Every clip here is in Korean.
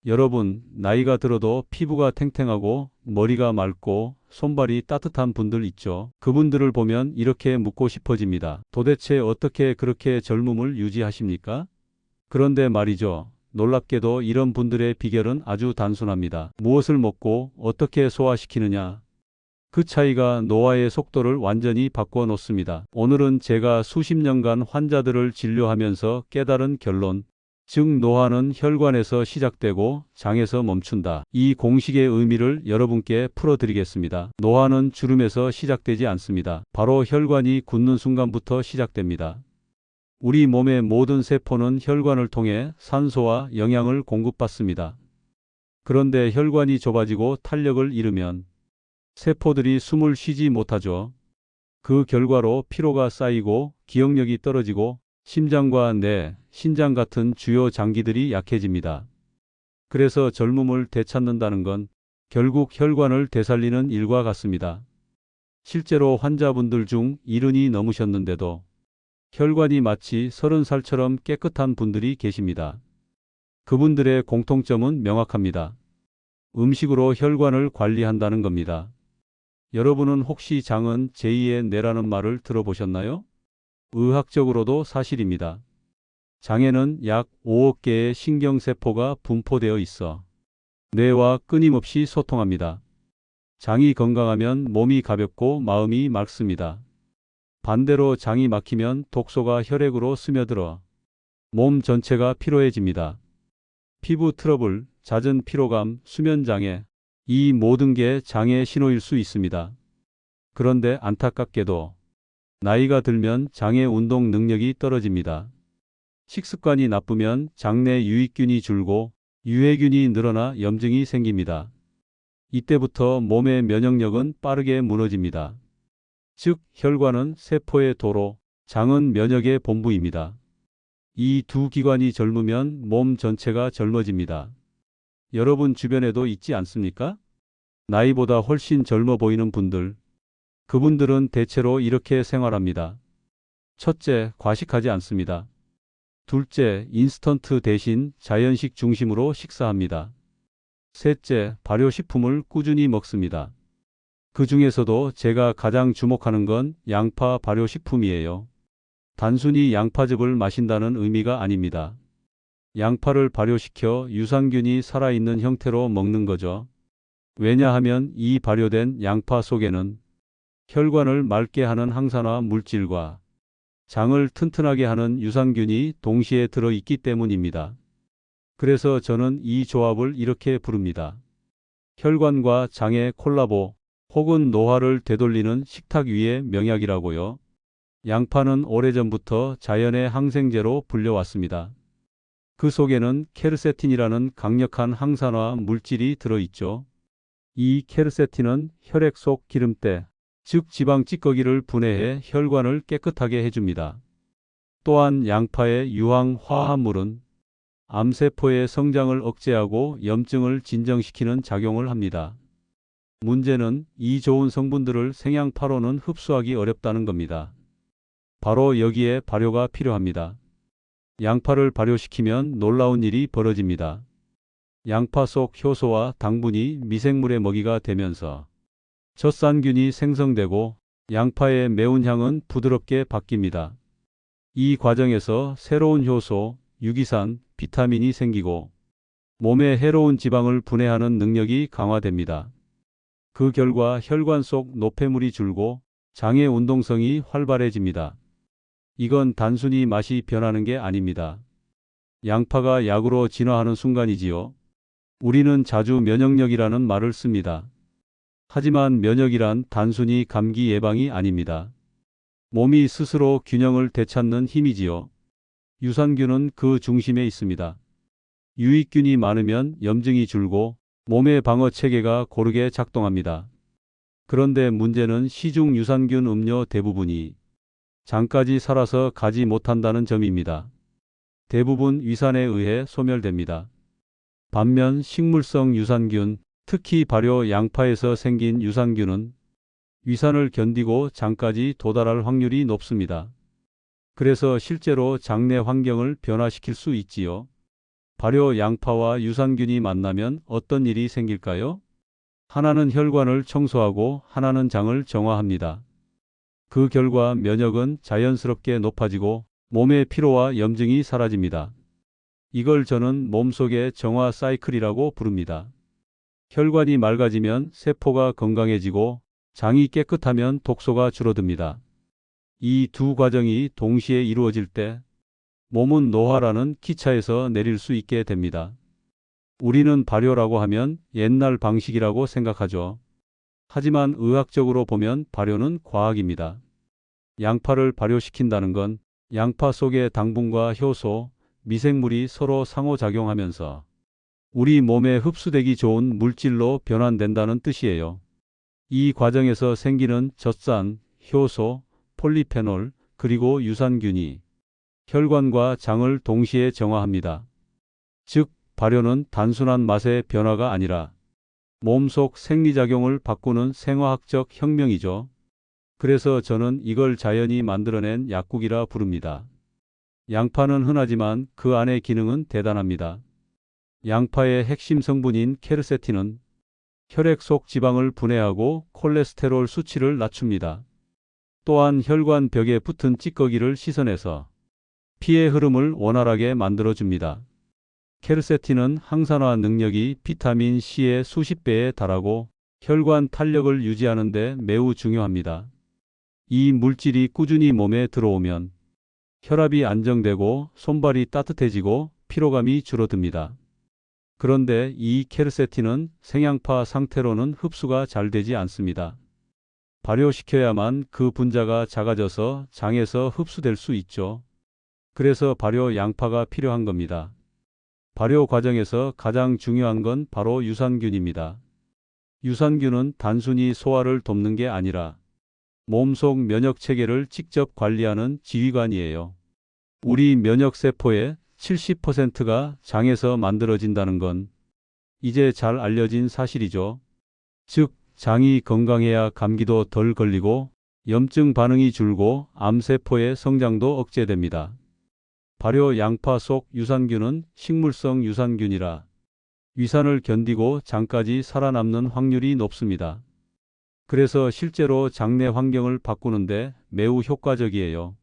여러분, 나이가 들어도 피부가 탱탱하고 머리가 맑고 손발이 따뜻한 분들 있죠. 그분들을 보면 이렇게 묻고 싶어집니다. 도대체 어떻게 그렇게 젊음을 유지하십니까? 그런데 말이죠. 놀랍게도 이런 분들의 비결은 아주 단순합니다. 무엇을 먹고 어떻게 소화시키느냐. 그 차이가 노화의 속도를 완전히 바꿔 놓습니다. 오늘은 제가 수십 년간 환자들을 진료하면서 깨달은 결론, 즉 노화는 혈관에서 시작되고 장에서 멈춘다. 이 공식의 의미를 여러분께 풀어드리겠습니다. 노화는 주름에서 시작되지 않습니다. 바로 혈관이 굳는 순간부터 시작됩니다. 우리 몸의 모든 세포는 혈관을 통해 산소와 영양을 공급받습니다. 그런데 혈관이 좁아지고 탄력을 잃으면 세포들이 숨을 쉬지 못하죠. 그 결과로 피로가 쌓이고 기억력이 떨어지고 심장과 뇌, 신장 같은 주요 장기들이 약해집니다. 그래서 젊음을 되찾는다는 건 결국 혈관을 되살리는 일과 같습니다. 실제로 환자분들 중 70이 넘으셨는데도 혈관이 마치 30살처럼 깨끗한 분들이 계십니다. 그분들의 공통점은 명확합니다. 음식으로 혈관을 관리한다는 겁니다. 여러분은 혹시 장은 제2의 뇌라는 말을 들어보셨나요? 의학적으로도 사실입니다. 장에는 약 5억 개의 신경세포가 분포되어 있어 뇌와 끊임없이 소통합니다. 장이 건강하면 몸이 가볍고 마음이 맑습니다. 반대로 장이 막히면 독소가 혈액으로 스며들어 몸 전체가 피로해집니다. 피부 트러블, 잦은 피로감, 수면장애, 이 모든 게 장의 신호일 수 있습니다. 그런데 안타깝게도 나이가 들면 장의 운동 능력이 떨어집니다. 식습관이 나쁘면 장내 유익균이 줄고 유해균이 늘어나 염증이 생깁니다. 이때부터 몸의 면역력은 빠르게 무너집니다. 즉, 혈관은 세포의 도로, 장은 면역의 본부입니다. 이 두 기관이 젊으면 몸 전체가 젊어집니다. 여러분 주변에도 있지 않습니까? 나이보다 훨씬 젊어 보이는 분들. 그분들은 대체로 이렇게 생활합니다. 첫째, 과식하지 않습니다. 둘째, 인스턴트 대신 자연식 중심으로 식사합니다. 셋째, 발효식품을 꾸준히 먹습니다. 그 중에서도 제가 가장 주목하는 건 양파 발효식품이에요. 단순히 양파즙을 마신다는 의미가 아닙니다. 양파를 발효시켜 유산균이 살아있는 형태로 먹는 거죠. 왜냐하면 이 발효된 양파 속에는 혈관을 맑게 하는 항산화 물질과 장을 튼튼하게 하는 유산균이 동시에 들어있기 때문입니다. 그래서 저는 이 조합을 이렇게 부릅니다. 혈관과 장의 콜라보, 혹은 노화를 되돌리는 식탁 위의 명약이라고요. 양파는 오래전부터 자연의 항생제로 불려왔습니다. 그 속에는 케르세틴이라는 강력한 항산화 물질이 들어있죠. 이 케르세틴은 혈액 속 기름때, 즉 지방 찌꺼기를 분해해 혈관을 깨끗하게 해줍니다. 또한 양파의 유황 화합물은 암세포의 성장을 억제하고 염증을 진정시키는 작용을 합니다. 문제는 이 좋은 성분들을 생양파로는 흡수하기 어렵다는 겁니다. 바로 여기에 발효가 필요합니다. 양파를 발효시키면 놀라운 일이 벌어집니다. 양파 속 효소와 당분이 미생물의 먹이가 되면서 젖산균이 생성되고 양파의 매운 향은 부드럽게 바뀝니다. 이 과정에서 새로운 효소, 유기산, 비타민이 생기고 몸에 해로운 지방을 분해하는 능력이 강화됩니다. 그 결과 혈관 속 노폐물이 줄고 장의 운동성이 활발해집니다. 이건 단순히 맛이 변하는 게 아닙니다. 양파가 약으로 진화하는 순간이지요. 우리는 자주 면역력이라는 말을 씁니다. 하지만 면역이란 단순히 감기 예방이 아닙니다. 몸이 스스로 균형을 되찾는 힘이지요. 유산균은 그 중심에 있습니다. 유익균이 많으면 염증이 줄고 몸의 방어 체계가 고르게 작동합니다. 그런데 문제는 시중 유산균 음료 대부분이 장까지 살아서 가지 못한다는 점입니다. 대부분 위산에 의해 소멸됩니다. 반면 식물성 유산균, 특히 발효 양파에서 생긴 유산균은 위산을 견디고 장까지 도달할 확률이 높습니다. 그래서 실제로 장내 환경을 변화시킬 수 있지요. 발효 양파와 유산균이 만나면 어떤 일이 생길까요? 하나는 혈관을 청소하고 하나는 장을 정화합니다. 그 결과 면역은 자연스럽게 높아지고 몸의 피로와 염증이 사라집니다. 이걸 저는 몸속의 정화 사이클이라고 부릅니다. 혈관이 맑아지면 세포가 건강해지고 장이 깨끗하면 독소가 줄어듭니다. 이 두 과정이 동시에 이루어질 때 몸은 노화라는 기차에서 내릴 수 있게 됩니다. 우리는 발효라고 하면 옛날 방식이라고 생각하죠. 하지만 의학적으로 보면 발효는 과학입니다. 양파를 발효시킨다는 건 양파 속의 당분과 효소, 미생물이 서로 상호작용하면서 우리 몸에 흡수되기 좋은 물질로 변환된다는 뜻이에요. 이 과정에서 생기는 젖산, 효소, 폴리페놀, 그리고 유산균이 혈관과 장을 동시에 정화합니다. 즉, 발효는 단순한 맛의 변화가 아니라 몸속 생리작용을 바꾸는 생화학적 혁명이죠. 그래서 저는 이걸 자연이 만들어낸 약국이라 부릅니다. 양파는 흔하지만 그 안의 기능은 대단합니다. 양파의 핵심 성분인 케르세틴은 혈액 속 지방을 분해하고 콜레스테롤 수치를 낮춥니다. 또한 혈관 벽에 붙은 찌꺼기를 씻어내서 피의 흐름을 원활하게 만들어줍니다. 케르세틴은 항산화 능력이 비타민 C의 수십 배에 달하고 혈관 탄력을 유지하는 데 매우 중요합니다. 이 물질이 꾸준히 몸에 들어오면 혈압이 안정되고 손발이 따뜻해지고 피로감이 줄어듭니다. 그런데 이 케르세틴은 생양파 상태로는 흡수가 잘 되지 않습니다. 발효시켜야만 그 분자가 작아져서 장에서 흡수될 수 있죠. 그래서 발효 양파가 필요한 겁니다. 발효 과정에서 가장 중요한 건 바로 유산균입니다. 유산균은 단순히 소화를 돕는 게 아니라 몸속 면역 체계를 직접 관리하는 지휘관이에요. 우리 면역세포의 70%가 장에서 만들어진다는 건 이제 잘 알려진 사실이죠. 즉, 장이 건강해야 감기도 덜 걸리고 염증 반응이 줄고 암세포의 성장도 억제됩니다. 발효 양파 속 유산균은 식물성 유산균이라 위산을 견디고 장까지 살아남는 확률이 높습니다. 그래서 실제로 장내 환경을 바꾸는데 매우 효과적이에요.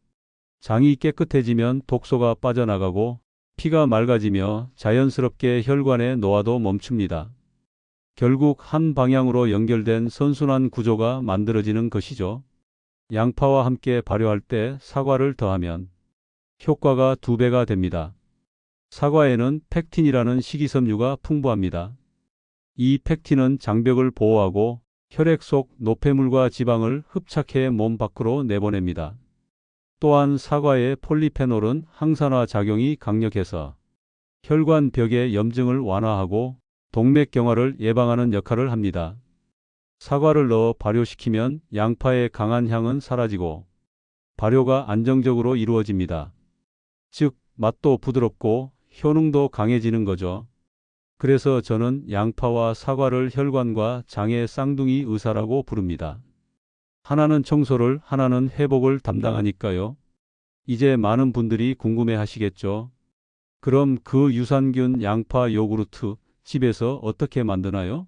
장이 깨끗해지면 독소가 빠져나가고 피가 맑아지며 자연스럽게 혈관의 노화도 멈춥니다. 결국 한 방향으로 연결된 선순환 구조가 만들어지는 것이죠. 양파와 함께 발효할 때 사과를 더하면 효과가 2배가 됩니다. 사과에는 펙틴이라는 식이섬유가 풍부합니다. 이 펙틴은 장벽을 보호하고 혈액 속 노폐물과 지방을 흡착해 몸 밖으로 내보냅니다. 또한 사과의 폴리페놀은 항산화 작용이 강력해서 혈관 벽의 염증을 완화하고 동맥경화를 예방하는 역할을 합니다. 사과를 넣어 발효시키면 양파의 강한 향은 사라지고 발효가 안정적으로 이루어집니다. 즉, 맛도 부드럽고 효능도 강해지는 거죠. 그래서 저는 양파와 사과를 혈관과 장의 쌍둥이 의사라고 부릅니다. 하나는 청소를, 하나는 회복을 담당하니까요. 이제 많은 분들이 궁금해 하시겠죠. 그럼 그 유산균 양파 요구르트 집에서 어떻게 만드나요?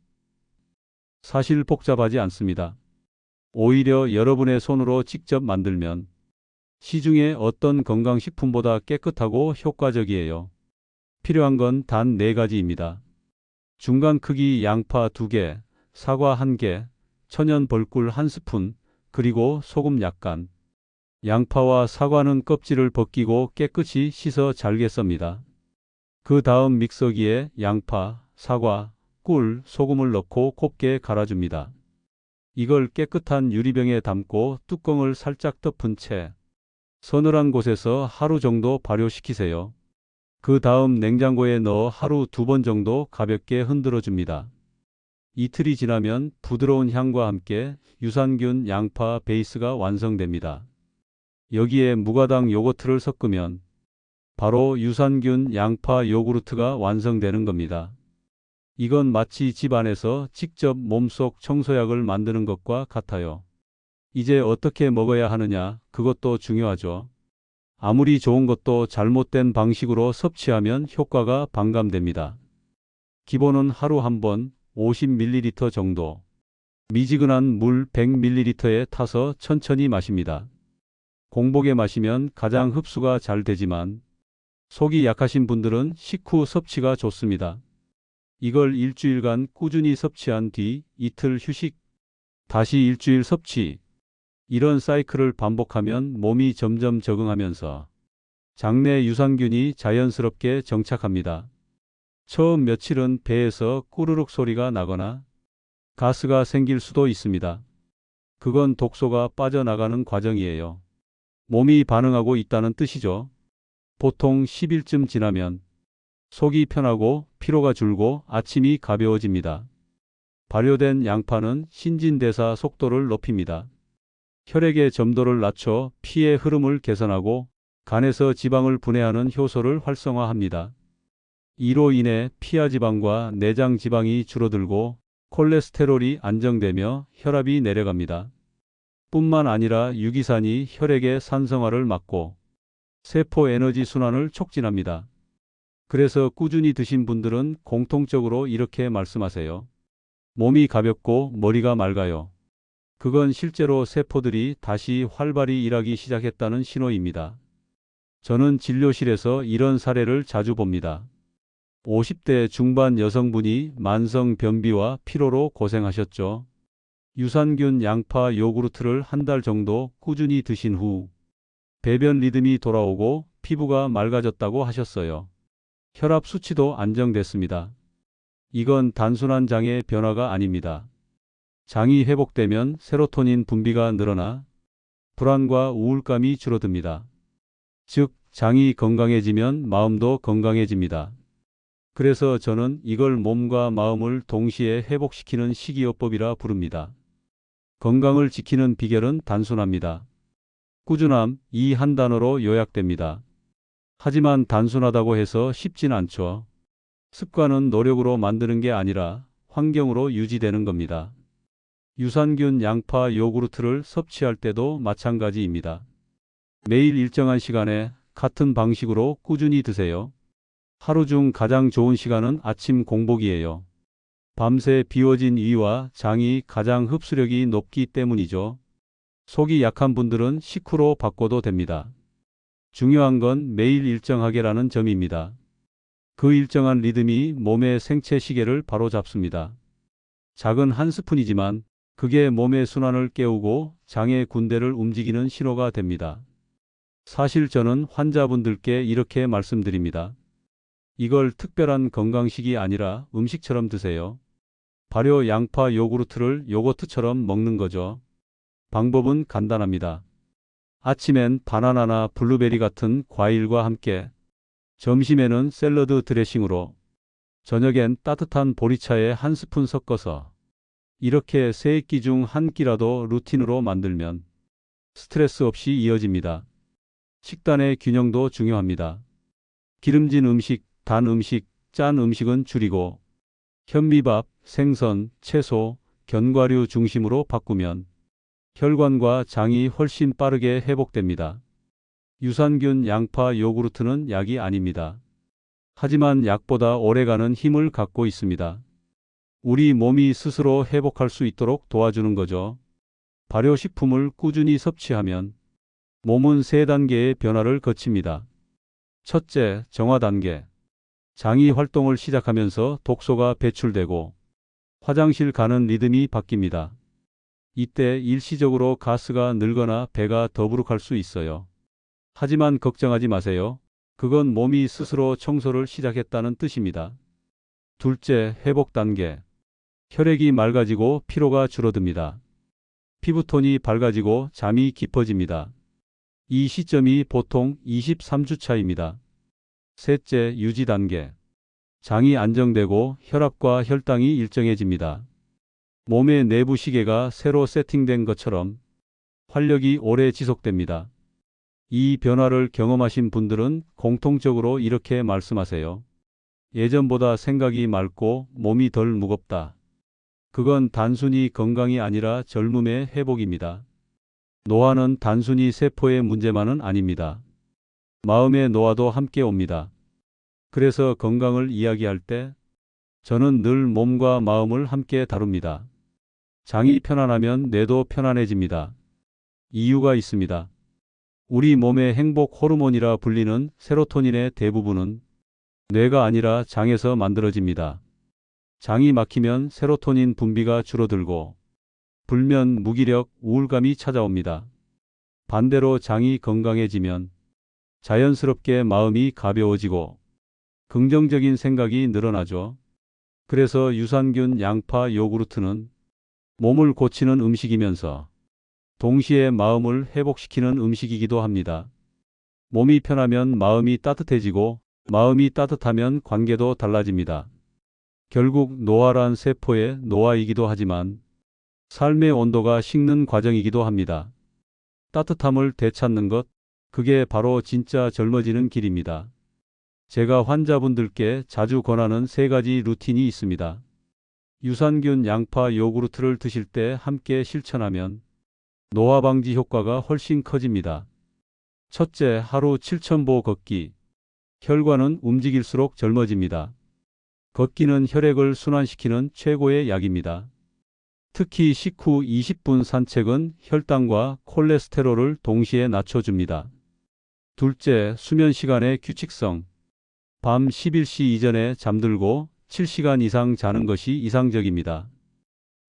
사실 복잡하지 않습니다. 오히려 여러분의 손으로 직접 만들면 시중의 어떤 건강식품보다 깨끗하고 효과적이에요. 필요한 건 단 4가지입니다. 중간 크기 양파 2개, 사과 1개, 천연 벌꿀 1스푼, 그리고 소금 약간. 양파와 사과는 껍질을 벗기고 깨끗이 씻어 잘게 썹니다. 그 다음 믹서기에 양파, 사과, 꿀, 소금을 넣고 곱게 갈아줍니다. 이걸 깨끗한 유리병에 담고 뚜껑을 살짝 덮은 채 서늘한 곳에서 하루 정도 발효시키세요. 그 다음 냉장고에 넣어 하루 2번 정도 가볍게 흔들어 줍니다. 이틀이 지나면 부드러운 향과 함께 유산균 양파 베이스가 완성됩니다. 여기에 무가당 요거트를 섞으면 바로 유산균 양파 요구르트가 완성되는 겁니다. 이건 마치 집 안에서 직접 몸속 청소약을 만드는 것과 같아요. 이제 어떻게 먹어야 하느냐, 그것도 중요하죠. 아무리 좋은 것도 잘못된 방식으로 섭취하면 효과가 반감됩니다. 기본은 하루 한 번 50ml 정도 미지근한 물 100ml에 타서 천천히 마십니다. 공복에 마시면 가장 흡수가 잘 되지만 속이 약하신 분들은 식후 섭취가 좋습니다. 이걸 일주일간 꾸준히 섭취한 뒤 이틀 휴식, 다시 일주일 섭취, 이런 사이클을 반복하면 몸이 점점 적응하면서 장내 유산균이 자연스럽게 정착합니다. 처음 며칠은 배에서 꾸르륵 소리가 나거나 가스가 생길 수도 있습니다. 그건 독소가 빠져나가는 과정이에요. 몸이 반응하고 있다는 뜻이죠. 보통 10일쯤 지나면 속이 편하고 피로가 줄고 아침이 가벼워집니다. 발효된 양파는 신진대사 속도를 높입니다. 혈액의 점도를 낮춰 피의 흐름을 개선하고 간에서 지방을 분해하는 효소를 활성화합니다. 이로 인해 피하지방과 내장 지방이 줄어들고 콜레스테롤이 안정되며 혈압이 내려갑니다. 뿐만 아니라 유기산이 혈액의 산성화를 막고 세포 에너지 순환을 촉진합니다. 그래서 꾸준히 드신 분들은 공통적으로 이렇게 말씀하세요. 몸이 가볍고 머리가 맑아요. 그건 실제로 세포들이 다시 활발히 일하기 시작했다는 신호입니다. 저는 진료실에서 이런 사례를 자주 봅니다. 50대 중반 여성분이 만성 변비와 피로로 고생하셨죠. 유산균 양파 요구르트를 한 달 정도 꾸준히 드신 후 배변 리듬이 돌아오고 피부가 맑아졌다고 하셨어요. 혈압 수치도 안정됐습니다. 이건 단순한 장의 변화가 아닙니다. 장이 회복되면 세로토닌 분비가 늘어나 불안과 우울감이 줄어듭니다. 즉, 장이 건강해지면 마음도 건강해집니다. 그래서 저는 이걸 몸과 마음을 동시에 회복시키는 식이요법이라 부릅니다. 건강을 지키는 비결은 단순합니다. 꾸준함, 이 한 단어로 요약됩니다. 하지만 단순하다고 해서 쉽진 않죠. 습관은 노력으로 만드는 게 아니라 환경으로 유지되는 겁니다. 유산균 양파 요구르트를 섭취할 때도 마찬가지입니다. 매일 일정한 시간에 같은 방식으로 꾸준히 드세요. 하루 중 가장 좋은 시간은 아침 공복이에요. 밤새 비워진 위와 장이 가장 흡수력이 높기 때문이죠. 속이 약한 분들은 식후로 바꿔도 됩니다. 중요한 건 매일 일정하게라는 점입니다. 그 일정한 리듬이 몸의 생체 시계를 바로잡습니다. 작은 한 스푼이지만 그게 몸의 순환을 깨우고 장의 군대를 움직이는 신호가 됩니다. 사실 저는 환자분들께 이렇게 말씀드립니다. 이걸 특별한 건강식이 아니라 음식처럼 드세요. 발효 양파 요구르트를 요거트처럼 먹는 거죠. 방법은 간단합니다. 아침엔 바나나나 블루베리 같은 과일과 함께, 점심에는 샐러드 드레싱으로, 저녁엔 따뜻한 보리차에 한 스푼 섞어서 이렇게 세 끼 중 한 끼라도 루틴으로 만들면 스트레스 없이 이어집니다. 식단의 균형도 중요합니다. 기름진 음식, 단 음식, 짠 음식은 줄이고 현미밥, 생선, 채소, 견과류 중심으로 바꾸면 혈관과 장이 훨씬 빠르게 회복됩니다. 유산균 양파 요구르트는 약이 아닙니다. 하지만 약보다 오래가는 힘을 갖고 있습니다. 우리 몸이 스스로 회복할 수 있도록 도와주는 거죠. 발효식품을 꾸준히 섭취하면 몸은 세 단계의 변화를 거칩니다. 첫째, 정화 단계. 장이 활동을 시작하면서 독소가 배출되고 화장실 가는 리듬이 바뀝니다. 이때 일시적으로 가스가 늘거나 배가 더부룩할 수 있어요. 하지만 걱정하지 마세요. 그건 몸이 스스로 청소를 시작했다는 뜻입니다. 둘째, 회복 단계. 혈액이 맑아지고 피로가 줄어듭니다. 피부톤이 밝아지고 잠이 깊어집니다. 이 시점이 보통 23주 차입니다. 셋째, 유지 단계. 장이 안정되고 혈압과 혈당이 일정해집니다. 몸의 내부 시계가 새로 세팅된 것처럼 활력이 오래 지속됩니다. 이 변화를 경험하신 분들은 공통적으로 이렇게 말씀하세요. 예전보다 생각이 맑고 몸이 덜 무겁다. 그건 단순히 건강이 아니라 젊음의 회복입니다. 노화는 단순히 세포의 문제만은 아닙니다. 마음의 노화도 함께 옵니다. 그래서 건강을 이야기할 때 저는 늘 몸과 마음을 함께 다룹니다. 장이 편안하면 뇌도 편안해집니다. 이유가 있습니다. 우리 몸의 행복 호르몬이라 불리는 세로토닌의 대부분은 뇌가 아니라 장에서 만들어집니다. 장이 막히면 세로토닌 분비가 줄어들고 불면 무기력, 우울감이 찾아옵니다. 반대로 장이 건강해지면 자연스럽게 마음이 가벼워지고 긍정적인 생각이 늘어나죠. 그래서 유산균, 양파, 요구르트는 몸을 고치는 음식이면서 동시에 마음을 회복시키는 음식이기도 합니다. 몸이 편하면 마음이 따뜻해지고 마음이 따뜻하면 관계도 달라집니다. 결국 노화란 세포의 노화이기도 하지만 삶의 온도가 식는 과정이기도 합니다. 따뜻함을 되찾는 것, 그게 바로 진짜 젊어지는 길입니다. 제가 환자분들께 자주 권하는 3가지 루틴이 있습니다. 유산균, 양파, 요구르트를 드실 때 함께 실천하면 노화 방지 효과가 훨씬 커집니다. 첫째, 하루 7,000보 걷기. 혈관은 움직일수록 젊어집니다. 걷기는 혈액을 순환시키는 최고의 약입니다. 특히 식후 20분 산책은 혈당과 콜레스테롤을 동시에 낮춰줍니다. 둘째, 수면 시간의 규칙성. 밤 11시 이전에 잠들고 7시간 이상 자는 것이 이상적입니다.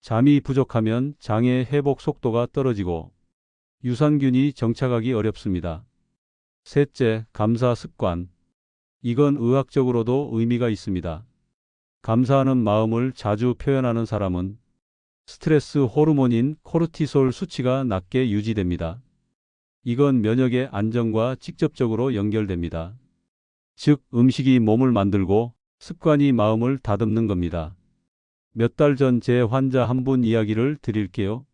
잠이 부족하면 장의 회복 속도가 떨어지고 유산균이 정착하기 어렵습니다. 셋째, 감사 습관. 이건 의학적으로도 의미가 있습니다. 감사하는 마음을 자주 표현하는 사람은 스트레스 호르몬인 코르티솔 수치가 낮게 유지됩니다. 이건 면역의 안정과 직접적으로 연결됩니다. 즉, 음식이 몸을 만들고 습관이 마음을 다듬는 겁니다. 몇 달 전 제 환자 한 분 이야기를 드릴게요.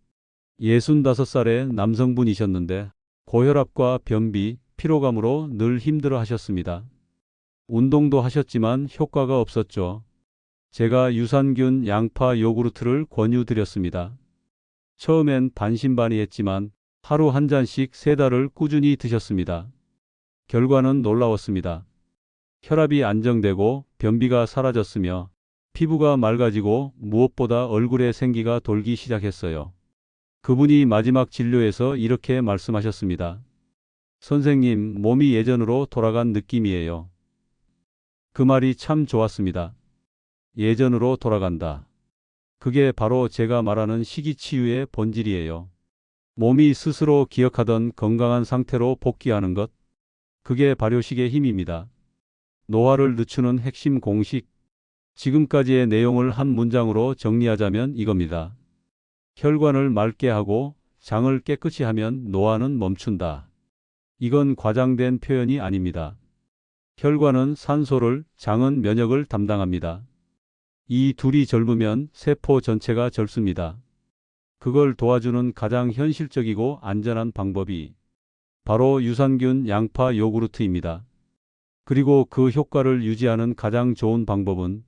65살의 남성분이셨는데 고혈압과 변비, 피로감으로 늘 힘들어 하셨습니다. 운동도 하셨지만 효과가 없었죠. 제가 유산균, 양파, 요구르트를 권유드렸습니다. 처음엔 반신반의했지만 하루 한 잔씩 3달을 꾸준히 드셨습니다. 결과는 놀라웠습니다. 혈압이 안정되고 변비가 사라졌으며 피부가 맑아지고 무엇보다 얼굴에 생기가 돌기 시작했어요. 그분이 마지막 진료에서 이렇게 말씀하셨습니다. 선생님, 몸이 예전으로 돌아간 느낌이에요. 그 말이 참 좋았습니다. 예전으로 돌아간다. 그게 바로 제가 말하는 시기치유의 본질이에요. 몸이 스스로 기억하던 건강한 상태로 복귀하는 것. 그게 발효식의 힘입니다. 노화를 늦추는 핵심 공식. 지금까지의 내용을 한 문장으로 정리하자면 이겁니다. 혈관을 맑게 하고 장을 깨끗이 하면 노화는 멈춘다. 이건 과장된 표현이 아닙니다. 혈관은 산소를, 장은 면역을 담당합니다. 이 둘이 젊으면 세포 전체가 젊습니다. 그걸 도와주는 가장 현실적이고 안전한 방법이 바로 유산균, 양파, 요구르트입니다. 그리고 그 효과를 유지하는 가장 좋은 방법은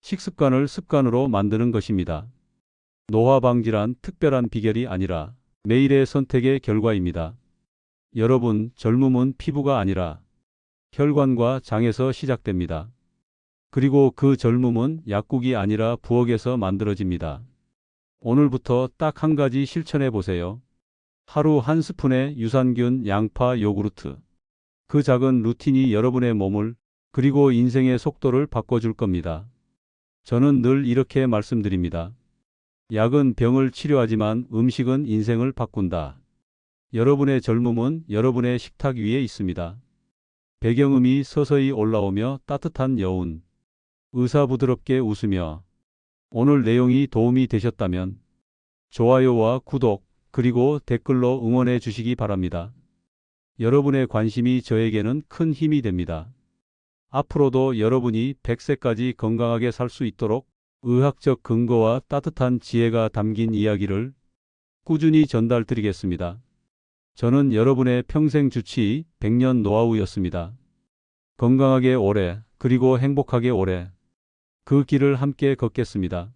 식습관을 습관으로 만드는 것입니다. 노화 방지란 특별한 비결이 아니라 매일의 선택의 결과입니다. 여러분, 젊음은 피부가 아니라 혈관과 장에서 시작됩니다. 그리고 그 젊음은 약국이 아니라 부엌에서 만들어집니다. 오늘부터 딱 한 가지 실천해 보세요. 하루 한 스푼의 유산균, 양파, 요구르트. 그 작은 루틴이 여러분의 몸을 그리고 인생의 속도를 바꿔줄 겁니다. 저는 늘 이렇게 말씀드립니다. 약은 병을 치료하지만 음식은 인생을 바꾼다. 여러분의 젊음은 여러분의 식탁 위에 있습니다. 배경음이 서서히 올라오며 따뜻한 여운. 의사 부드럽게 웃으며. 오늘 내용이 도움이 되셨다면 좋아요와 구독 그리고 댓글로 응원해 주시기 바랍니다. 여러분의 관심이 저에게는 큰 힘이 됩니다. 앞으로도 여러분이 100세까지 건강하게 살 수 있도록 의학적 근거와 따뜻한 지혜가 담긴 이야기를 꾸준히 전달드리겠습니다. 저는 여러분의 평생 주치의 100년 노하우였습니다. 건강하게 오래 그리고 행복하게 오래 그 길을 함께 걷겠습니다.